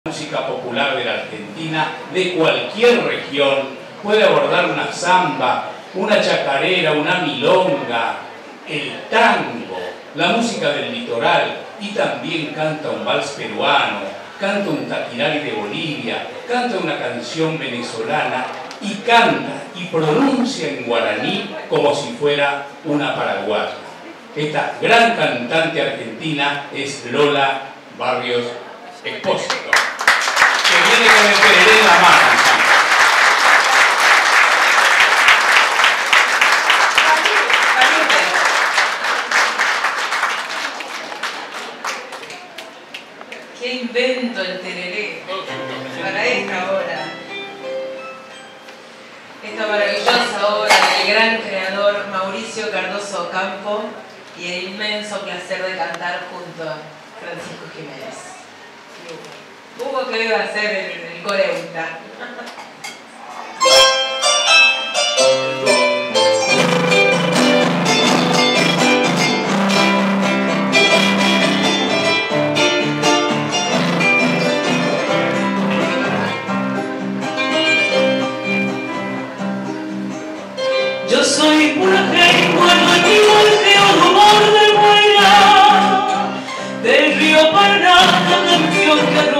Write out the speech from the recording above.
Música popular de la Argentina, de cualquier región, puede abordar una samba, una chacarera, una milonga, el tango, la música del litoral, y también canta un vals peruano, canta un taquirari de Bolivia, canta una canción venezolana y canta y pronuncia en guaraní como si fuera una paraguaya. Esta gran cantante argentina es Lola Barrios Expósito, que viene con el tereré en la mano. ¿Qué invento el tereré para esta hora? Esta maravillosa obra del gran creador Mauricio Cardoso Ocampo y el inmenso placer de cantar junto a Francisco Jiménez. Hugo, que iba a ser el coreuta. Yo soy pura gente, bueno, antiguo el feo rumor de buena del río Paraná, la canción que